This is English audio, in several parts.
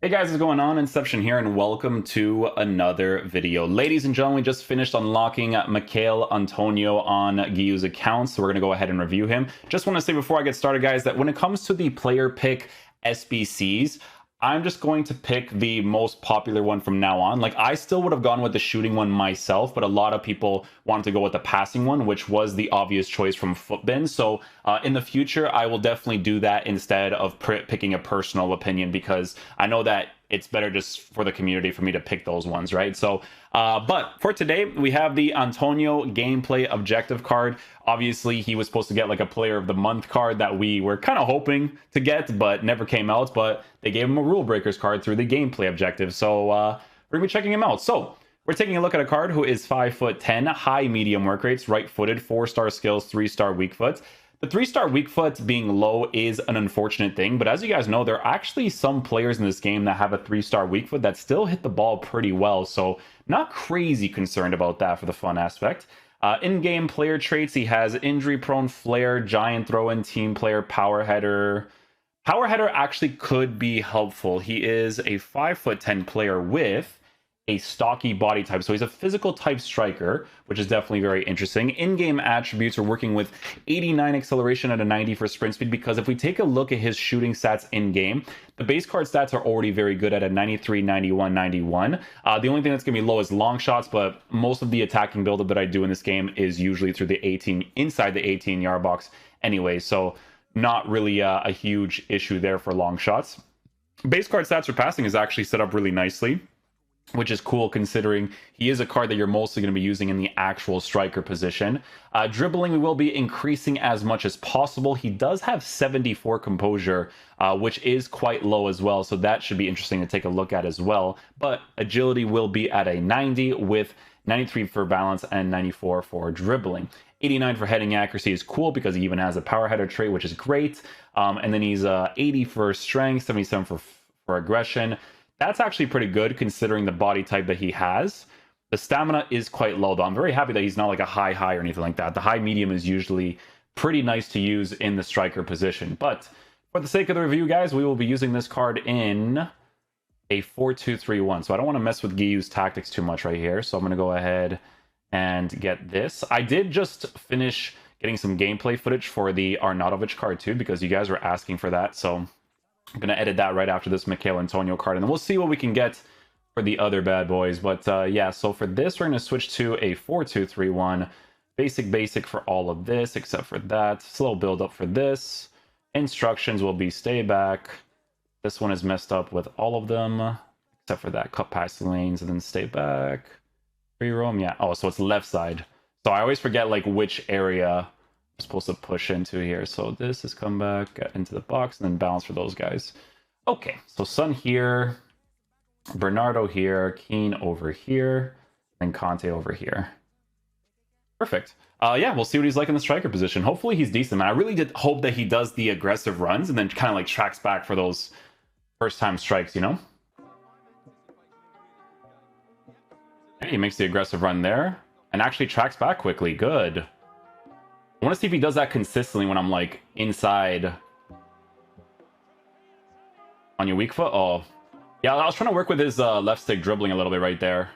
Hey guys, what's going on? Inception here, and welcome to another video. Ladies and gentlemen, we just finished unlocking Mikhail Antonio on Giyu's account, so we're going to go ahead and review him. Just want to say before I get started, guys, that when it comes to the player pick SBCs, I'm just going to pick the most popular one from now on. Like, I still would have gone with the shooting one myself, but a lot of people wanted to go with the passing one, which was the obvious choice from Footbin. So in the future, I will definitely do that instead of picking a personal opinion, because I know that it's better just for the community for me to pick those ones, right? So, but for today, we have the Antonio gameplay objective card. Obviously, he was supposed to get like a player of the month card that we were kind of hoping to get, but never came out. But they gave him a Rulebreakers card through the gameplay objective. So we're gonna be checking him out. So we're taking a look at a card who is 5'10", high medium work rates, right-footed, 4-star skills, 3-star weak foot. The 3-star weak foot being low is an unfortunate thing, but as you guys know, there are actually some players in this game that have a 3-star weak foot that still hit the ball pretty well, so not crazy concerned about that for the fun aspect. In-game player traits, he has injury-prone, flare, giant throw-in, team player, power header. Power header actually could be helpful. He is a 5'10" player with a stocky body type, so he's a physical type striker, which is definitely very interesting. In-game attributes are working with 89 acceleration at a 90 for sprint speed, because if we take a look at his shooting stats in-game, the base card stats are already very good at a 93, 91, 91. The only thing that's going to be low is long shots, but most of the attacking build-up that I do in this game is usually through the 18, inside the 18-yard box anyway, so not really a huge issue there for long shots. Base card stats for passing is actually set up really nicely, which is cool considering he is a card that you're mostly going to be using in the actual striker position. Dribbling, we will be increasing as much as possible. He does have 74 composure, which is quite low as well, so that should be interesting to take a look at as well. But agility will be at a 90 with 93 for balance and 94 for dribbling. 89 for heading accuracy is cool because he even has a power header trait, which is great. And then he's 80 for strength, 77 for aggression. That's actually pretty good considering the body type that he has. The stamina is quite low, though. I'm very happy that he's not like a high or anything like that. The high medium is usually pretty nice to use in the striker position. But for the sake of the review, guys, we will be using this card in a 4-2-3-1. So I don't want to mess with Giyu's tactics too much right here. So I'm going to go ahead and get this. I did just finish getting some gameplay footage for the Arnautovic card too, because you guys were asking for that. So I'm going to edit that right after this Mikhail Antonio card, and then we'll see what we can get for the other bad boys. But yeah, so for this, we're going to switch to a 4-2-3-1. Basic for all of this, except for that. Slow build up for this. Instructions will be stay back. This one is messed up with all of them, except for that. Cut past the lanes and then stay back. Free roam, yeah. Oh, so it's left side. So I always forget like which area supposed to push into here. So this is come back, get into the box, and then balance for those guys. Okay, so Sun here, Bernardo here, Keane over here, and Conte over here. Perfect. Yeah, we'll see what he's like in the striker position. Hopefully he's decent, man. I really did hope that he does the aggressive runs and then kind of like tracks back for those first time strikes, you know? Okay, he makes the aggressive run there and actually tracks back quickly. Good. I want to see if he does that consistently when I'm like inside on your weak foot. Oh, yeah, I was trying to work with his left stick dribbling a little bit right there.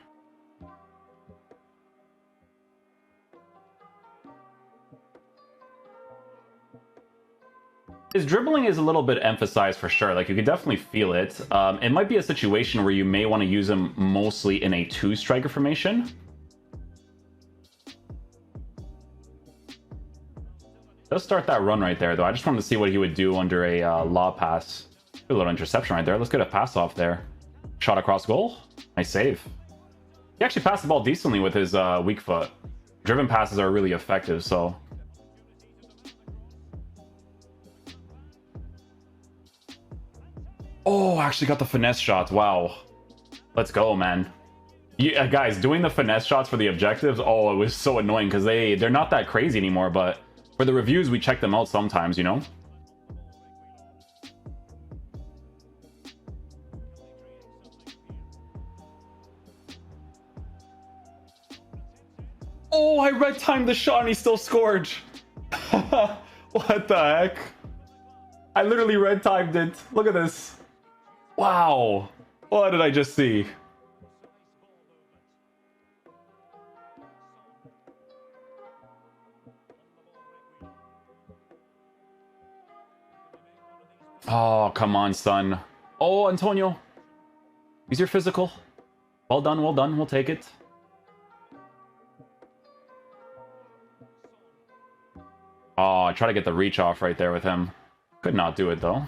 His dribbling is a little bit emphasized for sure. Like, you could definitely feel it. It might be a situation where you may want to use him mostly in a 2-striker formation. Does start that run right there, though. I just wanted to see what he would do under a law pass. A little interception right there. Let's get a pass off there. Shot across goal. Nice save. He actually passed the ball decently with his weak foot. Driven passes are really effective, so... Oh, actually got the finesse shots. Wow. Let's go, man. Yeah, guys, doing the finesse shots for the objectives, oh, it was so annoying because they're not that crazy anymore, but... For the reviews, we check them out sometimes, you know? Oh, I red-timed the shot and he still scored. What the heck? I literally red-timed it. Look at this. Wow. What did I just see? Oh, come on, son. Oh, Antonio. Use your physical. Well done, well done. We'll take it. Oh, I try to get the reach off right there with him. Could not do it, though.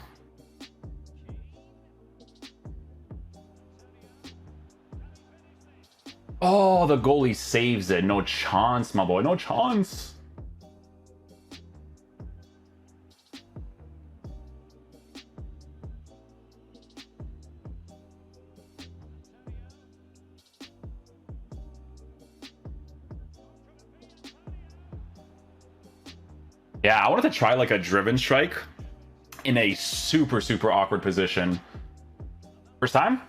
Oh, the goalie saves it. No chance, my boy. No chance. Yeah, I wanted to try like a driven strike in a super, super awkward position. First time?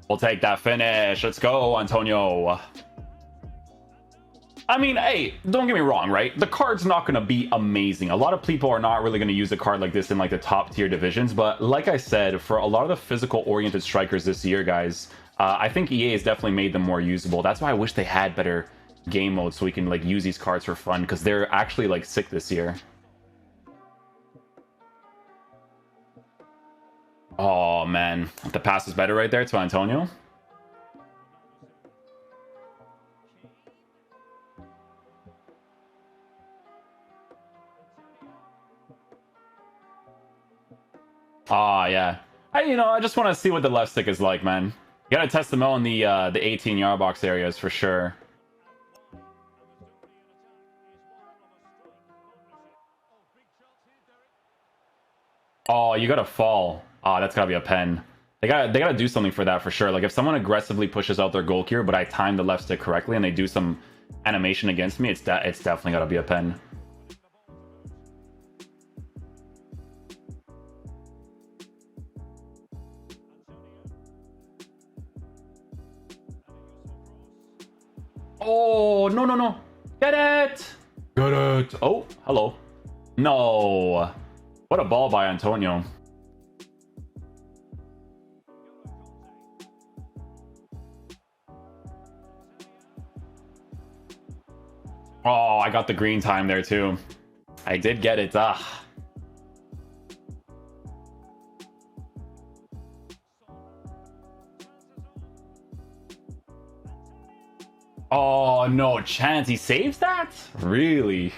We'll take that finish. Let's go, Antonio. I mean, hey, don't get me wrong, right? The card's not going to be amazing. A lot of people are not really going to use a card like this in like the top tier divisions. But like I said, for a lot of the physical oriented strikers this year, guys, I think EA has definitely made them more usable. That's why I wish they had better game mode so we can like use these cards for fun, because they're actually like sick this year. Oh man, the pass is better right there to Antonio. Ah, yeah. I just want to see what the left stick is like, man. You gotta test them out in the 18-yard box areas for sure. Oh, you gotta fall. Oh, that's gotta be a pen. They gotta do something for that for sure. Like if someone aggressively pushes out their goal keeper, but I time the left stick correctly and they do some animation against me, it's definitely gotta be a pen. Oh, no, no, no. Get it! Get it! Oh, hello. No. What a ball by Antonio. Oh, I got the green time there too. I did get it. Ah. Oh, no chance. He saves that? Really?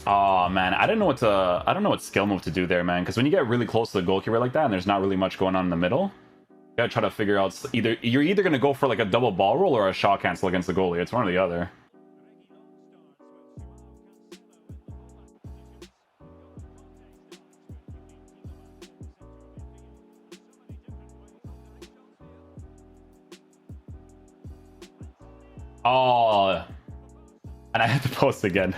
Oh man, I don't know what skill move to do there, man. Because when you get really close to the goalkeeper like that, and there's not really much going on in the middle, you gotta try to figure out you're either gonna go for like a double ball roll or a shot cancel against the goalie. It's one or the other. Oh, and I had to post again.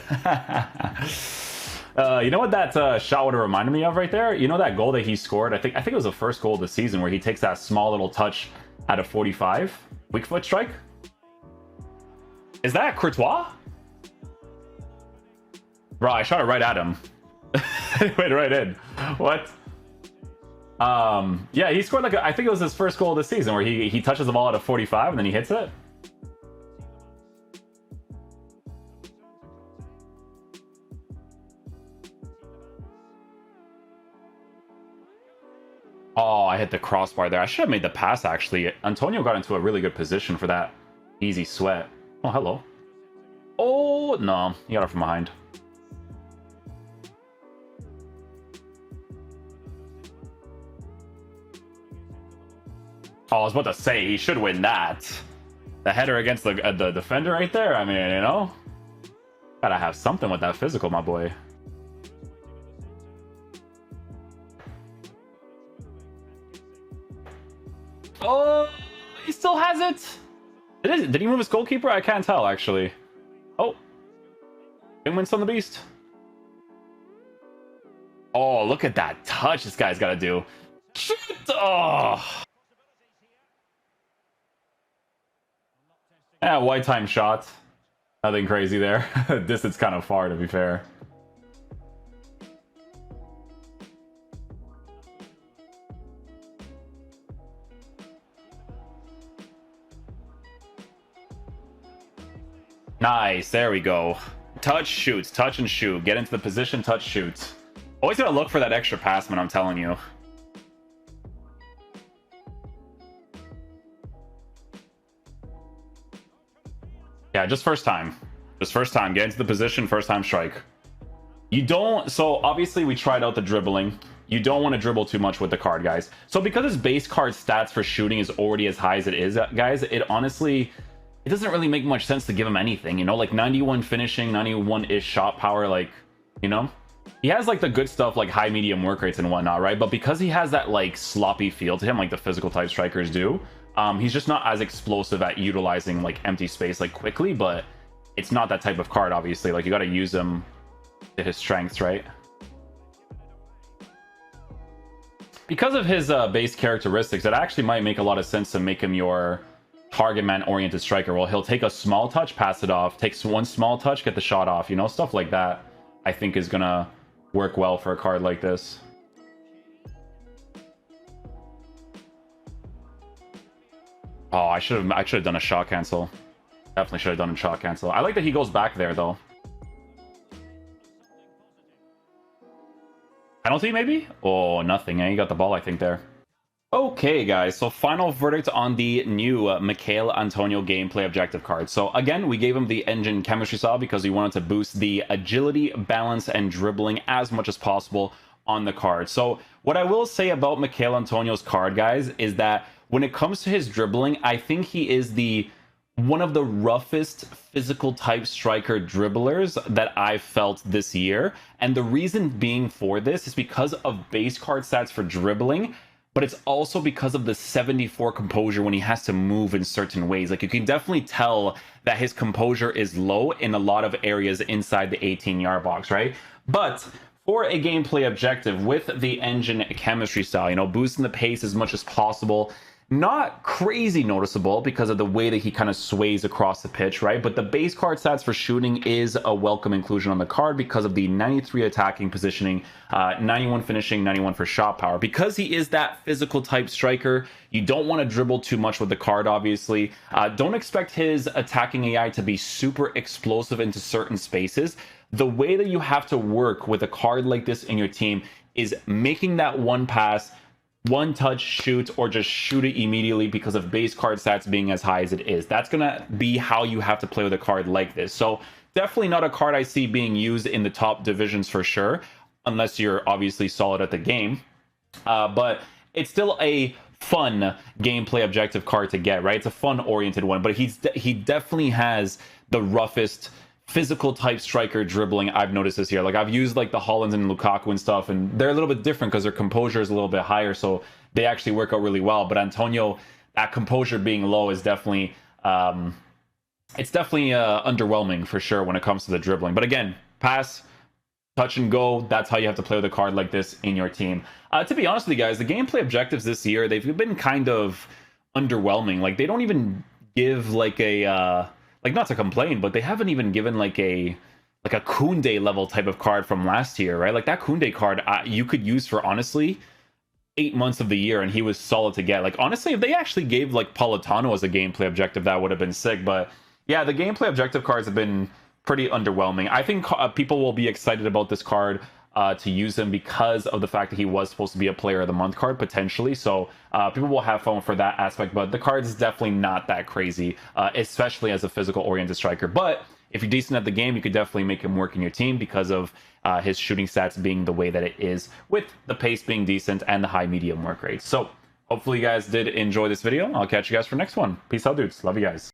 You know what that shot would have reminded me of right there? You know that goal that he scored? I think it was the first goal of the season where he takes that small little touch at a 45 weak foot strike. Is that Courtois? Bro, I shot it right at him. It went right in. What? Yeah, he scored like I think it was his first goal of the season where he touches the ball at a 45 and then he hits it. Oh, I hit the crossbar there. I should have made the pass, actually. Antonio got into a really good position for that easy sweat. Oh, hello. Oh, no. He got it from behind. Oh, I was about to say, he should win that. The header against the defender right there. I mean, gotta have something with that physical, my boy. Oh, he still has it. Did he move his goalkeeper? I can't tell, actually. Oh. Penguins on the beast. Oh, look at that touch this guy's got to do. Shit! Oh. Yeah, white time shot. Nothing crazy there. Distance kind of far, to be fair. Nice, there we go. Touch, shoots, touch and shoot. Get into the position, touch, shoots. Always gotta look for that extra pass, man, I'm telling you. Yeah, just first time. Just first time. Get into the position, first time strike. You don't... So, obviously, we tried out the dribbling. You don't want to dribble too much with the card, guys. So, because his base card stats for shooting is already as high as it is, guys, it honestly... It doesn't really make much sense to give him anything, you know? Like, 91 finishing, 91-ish shot power, like, you know? He has, like, the good stuff, like high, medium work rates and whatnot, right? But because he has that, like, sloppy feel to him, like the physical type strikers do, he's just not as explosive at utilizing, like, empty space, like, quickly, but it's not that type of card, obviously. Like, you gotta use him to his strengths, right? Because of his base characteristics, it actually might make a lot of sense to make him your target man oriented striker. Well, he'll take a small touch, pass it off, takes one small touch, get the shot off, you know, stuff like that. I think is gonna work well for a card like this. Oh, I should have done a shot cancel. Definitely should have done a shot cancel. I like that he goes back there though. Penalty maybe? Oh, nothing. He got the ball, I think, there. Okay, guys, so final verdict on the new Michail Antonio gameplay objective card. So again, we gave him the engine chemistry style because we wanted to boost the agility, balance, and dribbling as much as possible on the card. So what I will say about Michail Antonio's card, guys, is that when it comes to his dribbling, I think he is one of the roughest physical type striker dribblers that I've felt this year. And the reason being for this is because of base card stats for dribbling, but it's also because of the 74 composure when he has to move in certain ways. Like, you can definitely tell that his composure is low in a lot of areas inside the 18-yard box, right? But for a gameplay objective with the engine chemistry style, you know, boosting the pace as much as possible, not crazy noticeable because of the way that he kind of sways across the pitch, right? But the base card stats for shooting is a welcome inclusion on the card because of the 93 attacking positioning, 91 finishing, 91 for shot power. Because he is that physical type striker, you don't want to dribble too much with the card, obviously. Don't expect his attacking AI to be super explosive into certain spaces. The way that you have to work with a card like this in your team is making that one pass, one touch shoot, or just shoot it immediately because of base card stats being as high as it is. That's gonna be how you have to play with a card like this. So definitely not a card I see being used in the top divisions for sure, unless you're obviously solid at the game. But it's still a fun gameplay objective card to get, right? It's a fun oriented one, but he definitely has the roughest physical type striker dribbling I've noticed this year. Like, I've used like the Hollands and Lukaku and stuff, and they're a little bit different because their composure is a little bit higher, so they actually work out really well. But Antonio, that composure being low is definitely underwhelming for sure when it comes to the dribbling. But again, pass, touch and go, that's how you have to play with a card like this in your team. To be honest with you guys, the gameplay objectives this year, they've been kind of underwhelming. Like, they don't even give like a like, not to complain, but they haven't even given like a Koundé level type of card from last year, right? Like, that Koundé card you could use for honestly 8 months of the year and he was solid to get. Like, honestly, if they actually gave like Politano as a gameplay objective, that would have been sick. But yeah, the gameplay objective cards have been pretty underwhelming. I think people will be excited about this card to use him because of the fact that he was supposed to be a player of the month card potentially. So people will have fun for that aspect, but the card is definitely not that crazy, especially as a physical oriented striker. But if you're decent at the game, you could definitely make him work in your team because of his shooting stats being the way that it is, with the pace being decent and the high medium work rate. So hopefully you guys did enjoy this video. I'll catch you guys for next one. Peace out, dudes. Love you guys.